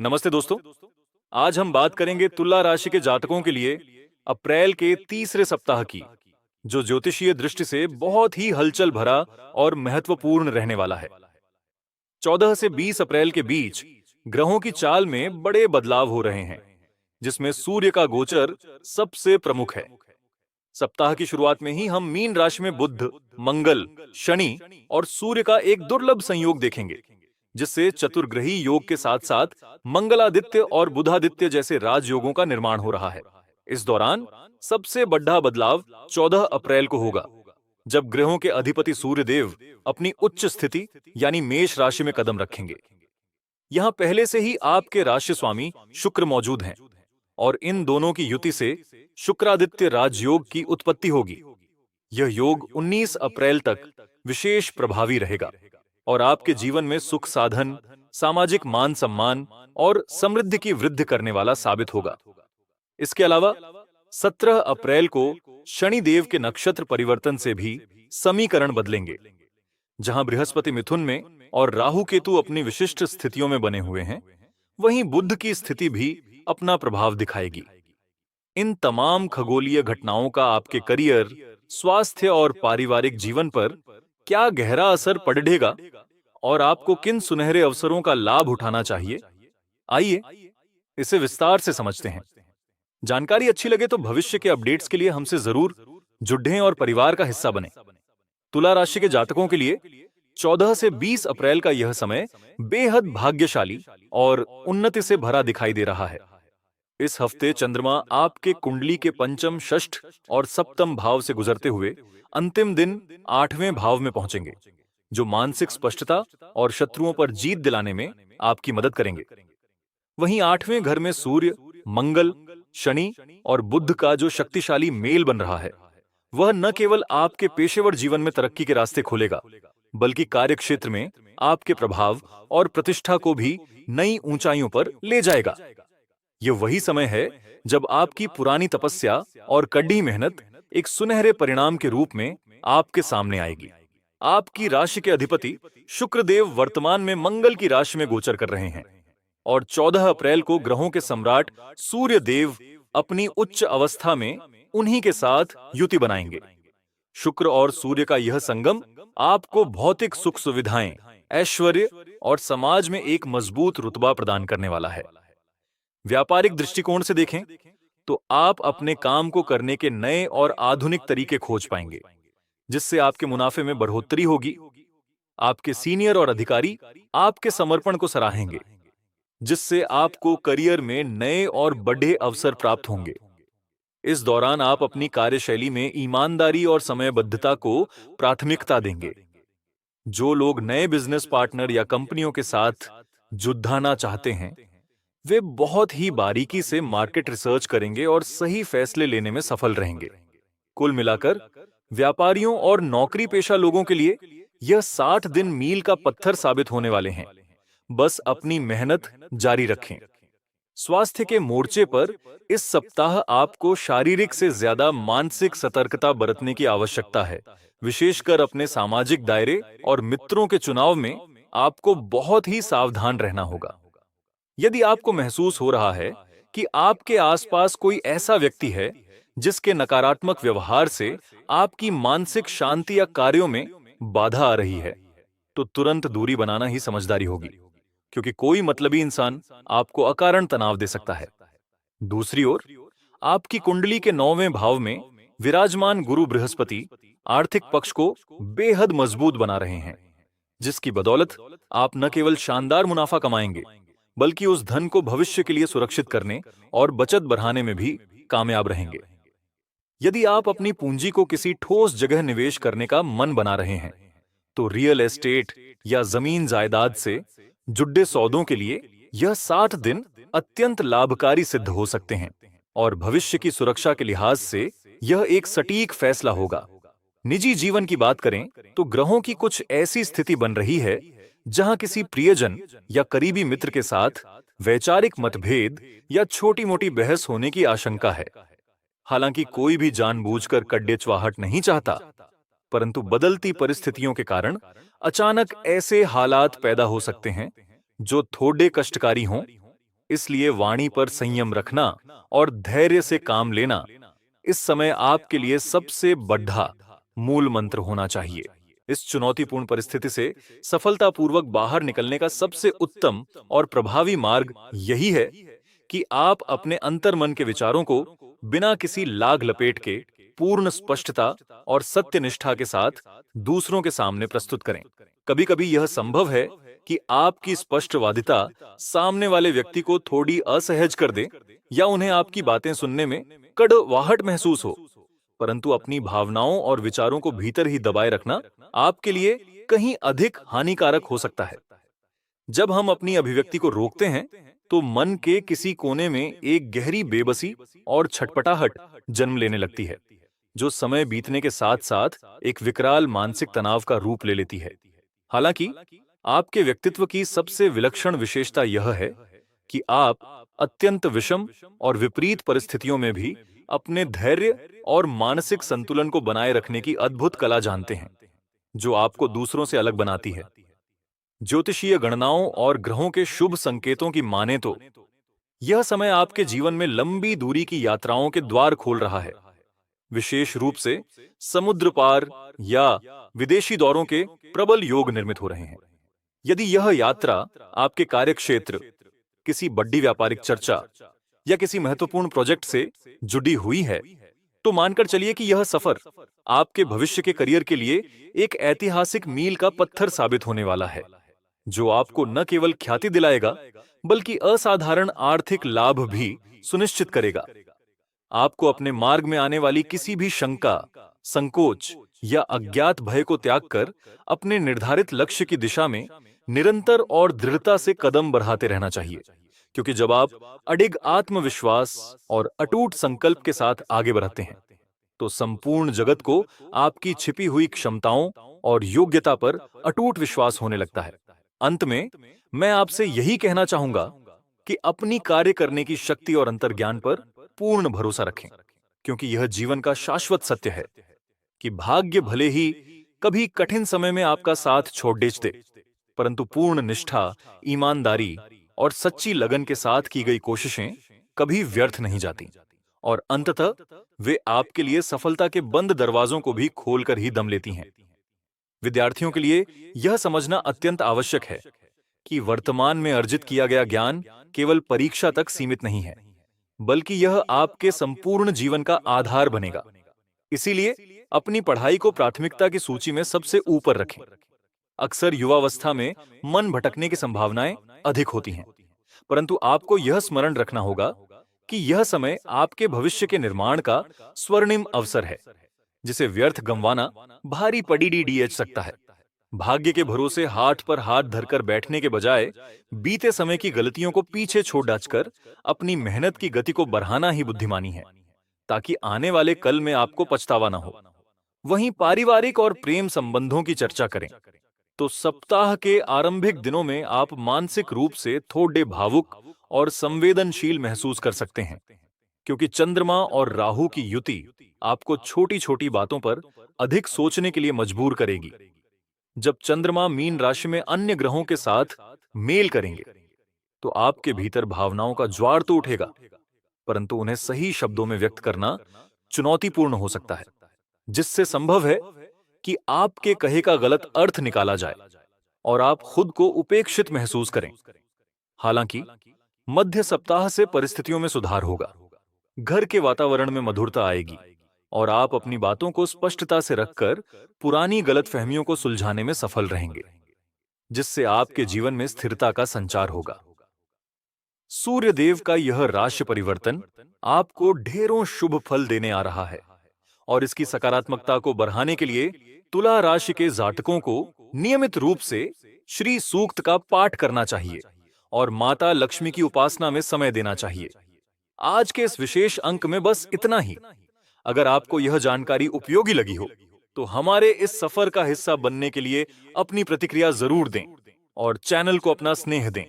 नमस्ते दोस्तों। आज हम बात करेंगे तुला राशि के जातकों के लिए अप्रैल के तीसरे सप्ताह की, जो ज्योतिषीय दृष्टि से बहुत ही हलचल भरा और महत्वपूर्ण रहने वाला है। 14 से 20 अप्रैल के बीच ग्रहों की चाल में बड़े बदलाव हो रहे हैं, जिसमें सूर्य का गोचर सबसे प्रमुख है। सप्ताह की शुरुआत में ही हम मीन राशि में बुध, मंगल, शनि और सूर्य का एक दुर्लभ संयोग देखेंगे, जिससे चतुर्ग्रही योग के साथ साथ मंगलादित्य और बुधादित्य जैसे राजयोगों का निर्माण हो रहा है। इस दौरान सबसे बड़ा बदलाव 14 अप्रैल को होगा, जब ग्रहों के अधिपति सूर्य देव अपनी उच्च स्थिति यानी मेष राशि में कदम रखेंगे। यहाँ पहले से ही आपके राशि स्वामी शुक्र मौजूद हैं और इन दोनों की युति से शुक्रादित्य राजयोग की उत्पत्ति होगी। यह योग 19 अप्रैल तक विशेष प्रभावी रहेगा और आपके जीवन में सुख साधन, सामाजिक मान सम्मान और समृद्धि की वृद्धि करने वाला साबित होगा। इसके अलावा 17 अप्रैल को शनि देव के नक्षत्र परिवर्तन से भी समीकरण बदलेंगे। जहां बृहस्पति मिथुन में और राहु केतु अपनी विशिष्ट स्थितियों में बने हुए हैं, वहीं बुध की स्थिति भी अपना प्रभाव दिखाएगी। इन तमाम खगोलीय घटनाओं का आपके करियर, स्वास्थ्य और पारिवारिक जीवन पर क्या गहरा असर पड़ेगा और आपको किन सुनहरे अवसरों का लाभ उठाना चाहिए, आइए इसे विस्तार से समझते हैं। जानकारी अच्छी लगे तो भविष्य के अपडेट्स के लिए हमसे जरूर जुड़ें और परिवार का हिस्सा बने। तुला राशि के जातकों के लिए 14 से 20 अप्रैल का यह समय बेहद भाग्यशाली और उन्नति से भरा दिखाई दे रहा है। इस हफ्ते चंद्रमा आपके कुंडली के पंचम, षष्ठ और सप्तम भाव से गुजरते हुए अंतिम दिन 8वें भाव में पहुंचेंगे, जो मानसिक स्पष्टता और शत्रुओं पर जीत दिलाने में आपकी मदद करेंगे। वहीं 8वें घर में सूर्य, मंगल, शनि और बुध का जो शक्तिशाली मेल बन रहा है, वह न केवल आपके पेशेवर जीवन में तरक्की के रास्ते खोलेगा, बल्कि कार्यक्षेत्र में आपके प्रभाव और प्रतिष्ठा को भी नई ऊंचाइयों पर ले जाएगा। यह वही समय है जब आपकी पुरानी तपस्या और कड़ी मेहनत एक सुनहरे परिणाम के रूप में आपके सामने आएगी। आपकी राशि के अधिपति शुक्र देव वर्तमान में मंगल की राशि में गोचर कर रहे हैं और 14 अप्रैल को ग्रहों के सम्राट सूर्य देव अपनी उच्च अवस्था में उन्हीं के साथ युति बनाएंगे। शुक्र और सूर्य का यह संगम आपको भौतिक सुख सुविधाएं, ऐश्वर्य और समाज में एक मजबूत रुतबा प्रदान करने वाला है। व्यापारिक दृष्टिकोण से देखें तो आप अपने काम को करने के नए और आधुनिक तरीके खोज पाएंगे, जिससे आपके मुनाफे में बढ़ोतरी होगी। आपके सीनियर और अधिकारी आपके समर्पण को सराहेंगे, जिससे आपको करियर में नए और बड़े अवसर प्राप्त होंगे। इस दौरान आप अपनी कार्यशैली में ईमानदारी और समयबद्धता को प्राथमिकता देंगे। जो लोग नए बिजनेस पार्टनर या कंपनियों के साथ जुड़ना चाहते हैं, वे बहुत ही बारीकी से मार्केट रिसर्च करेंगे और सही फैसले लेने में सफल रहेंगे। कुल मिलाकर व्यापारियों और नौकरी पेशा लोगों के लिए यह 60 दिन मील का पत्थर साबित होने वाले हैं। बस अपनी मेहनत जारी रखें। स्वास्थ्य के मोर्चे पर इस सप्ताह आपको शारीरिक से ज्यादा मानसिक सतर्कता बरतने की आवश्यकता है। विशेषकर अपने सामाजिक दायरे और मित्रों के चुनाव में आपको बहुत ही सावधान रहना होगा। यदि आपको महसूस हो रहा है कि आपके आसपास कोई ऐसा व्यक्ति है जिसके नकारात्मक व्यवहार से आपकी मानसिक शांति या कार्यों में बाधा आ रही है, तो तुरंत दूरी बनाना ही समझदारी होगी, क्योंकि कोई मतलबी इंसान आपको अकारण तनाव दे सकता है। दूसरी ओर, आपकी कुंडली के 9वें भाव में विराजमान गुरु बृहस्पति आर्थिक पक्ष को बेहद मजबूत बना रहे हैं, जिसकी बदौलत आप न केवल शानदार मुनाफा कमाएंगे, बल्कि उस धन को भविष्य के लिए सुरक्षित करने और बचत बढ़ाने में भी कामयाब रहेंगे। यदि आप अपनी पूंजी को किसी ठोस जगह निवेश करने का मन बना रहे हैं, तो रियल एस्टेट या जमीन जायदाद से जुड़े सौदों के लिए यह 60 दिन अत्यंत लाभकारी सिद्ध हो सकते हैं और भविष्य की सुरक्षा के लिहाज से यह एक सटीक फैसला होगा। निजी जीवन की बात करें तो ग्रहों की कुछ ऐसी स्थिति बन रही है जहां किसी प्रियजन या करीबी मित्र के साथ वैचारिक मतभेद या छोटी-मोटी बहस होने की आशंका है। हालांकि कोई भी जानबूझकर कड्डेचवाहट नहीं चाहता, परंतु बदलती परिस्थितियों के कारण अचानक ऐसे हालात पैदा हो सकते हैं जो थोड़े कष्टकारी हों इसलिए वाणी पर संयम रखना और धैर्य से काम लेना इस समय आपके लिए सबसे बड़ा मूल मंत्र होना चाहिए। इस चुनौतीपूर्ण परिस्थिति से सफलतापूर्वक बाहर निकलने का सबसे उत्तम और प्रभावी मार्ग यही है कि आप अपने अंतर्मन के विचारों को बिना किसी लाग लपेट के पूर्ण स्पष्टता और सत्यनिष्ठा के साथ दूसरों के सामने प्रस्तुत करें। कभी-कभी यह संभव है कि आपकी स्पष्टवादिता सामने वाले व्यक्ति को थोड़ी असहज कर दे या उन्हें आपकी बातें सुनने में कड़वाहट महसूस हो, परंतु अपनी भावनाओं और विचारों को भीतर ही दबाए रखना आपके लिए कहीं अधिक हानिकारक हो सकता है। जब हम अपनी अभिव्यक्ति को रोकते हैं, तो मन के किसी कोने में एक गहरी बेबसी और छटपटाहट जन्म लेने लगती है, जो समय बीतने के साथ-साथ एक विकराल मानसिक तनाव का रूप ले लेती है। हालांकि आपके व्यक्तित्व की सबसे विलक्षण विशेषता यह है कि आप अत्यंत विषम और विपरीत परिस्थितियों में भी अपने धैर्य और मानसिक संतुलन को बनाए रखने की अद्भुत कला जानते हैं, जो आपको दूसरों से अलग बनाती है। ज्योतिषीय गणनाओं और ग्रहों के शुभ संकेतों की माने तो यह समय आपके जीवन में लंबी दूरी की यात्राओं के द्वार खोल रहा है। विशेष रूप से समुद्र पार या विदेशी दौरों के प्रबल योग निर्मित हो रहे हैं। यदि यह यात्रा आपके कार्यक्षेत्र, किसी बड़ी व्यापारिक चर्चा या किसी महत्वपूर्ण प्रोजेक्ट से जुड़ी हुई है, तो मानकर चलिए कि यह सफर आपके भविष्य के करियर के लिए एक ऐतिहासिक मील का पत्थर साबित होने वाला है, जो आपको न केवल ख्याति दिलाएगा बल्कि असाधारण आर्थिक लाभ भी सुनिश्चित करेगा। आपको अपने मार्ग में आने वाली किसी भी शंका, संकोच या अज्ञात भय को त्याग कर अपने निर्धारित लक्ष्य की दिशा में निरंतर और दृढ़ता से कदम बढ़ाते रहना चाहिए, क्योंकि जब आप अडिग आत्मविश्वास और अटूट संकल्प के साथ आगे बढ़ते हैं, तो संपूर्ण जगत को आपकी छिपी हुई क्षमताओं और योग्यता पर अटूट विश्वास होने लगता है। अंत में मैं आपसे यही कहना चाहूंगा कि अपनी कार्य करने की शक्ति और अंतर्ज्ञान पर पूर्ण भरोसा रखें, क्योंकि यह जीवन का शाश्वत सत्य है कि भाग्य भले ही कभी कठिन समय में आपका साथ छोड़ दे, परंतु पूर्ण निष्ठा, ईमानदारी और सच्ची लगन के साथ की गई कोशिशें कभी व्यर्थ नहीं जाती और अंततः वे आपके लिए सफलता के बंद दरवाजों को भी खोलकर ही दम लेती हैं। विद्यार्थियों के लिए यह समझना अत्यंत आवश्यक है कि वर्तमान में अर्जित किया गया ज्ञान केवल परीक्षा तक सीमित नहीं है, बल्कि यह आपके संपूर्ण जीवन का आधार बनेगा। इसीलिए अपनी पढ़ाई को प्राथमिकता की सूची में सबसे ऊपर रखें। अक्सर युवावस्था में मन भटकने की संभावनाएं अधिक होती हैं, परंतु आपको यह स्मरण रखना होगा कि यह समय आपके भविष्य के निर्माण का स्वर्णिम अवसर है, जिसे व्यर्थ गंवाना भारी पड़ी सकता है। भाग्य के भरोसे हाथ पर हाथ धरकर बैठने के बजाय बीते समय की गलतियों को पीछे छोड़ डालकर अपनी मेहनत की गति को बढ़ाना ही बुद्धिमानी है, ताकि आने वाले कल में आपको पछतावा न हो। वहीं पारिवारिक और प्रेम संबंधों की चर्चा करें तो सप्ताह के आरंभिक दिनों में आप मानसिक रूप से थोड़े भावुक और संवेदनशील महसूस कर सकते हैं, क्योंकि चंद्रमा और राहु की युति आपको छोटी-छोटी बातों पर अधिक सोचने के लिए मजबूर करेगी। जब चंद्रमा मीन राशि में अन्य ग्रहों के साथ मेल करेंगे, तो आपके भीतर भावनाओं का ज्वार तो उठेगा, परंतु उन्हें सही शब्दों में व्यक्त करना चुनौतीपूर्ण हो सकता है, जिससे संभव है कि आपके कहे का गलत अर्थ निकाला जाए और आप खुद को उपेक्षित महसूस करें। हालांकि मध्य सप्ताह से परिस्थितियों में सुधार होगा, घर के वातावरण में मधुरता आएगी और आप अपनी बातों को स्पष्टता से रखकर पुरानी गलतफहमियों को सुलझाने में सफल रहेंगे, जिससे आपके जीवन में स्थिरता का संचार होगा। सूर्य देव का यह राशि परिवर्तन आपको ढेरों शुभ फल देने आ रहा है और इसकी सकारात्मकता को बढ़ाने के लिए तुला राशि के जातकों को नियमित रूप से श्री सूक्त का पाठ करना चाहिए और माता लक्ष्मी की उपासना में समय देना चाहिए। आज के इस विशेष अंक में बस इतना ही। अगर आपको यह जानकारी उपयोगी लगी हो, तो हमारे इस सफर का हिस्सा बनने के लिए अपनी प्रतिक्रिया जरूर दें और चैनल को अपना स्नेह दें।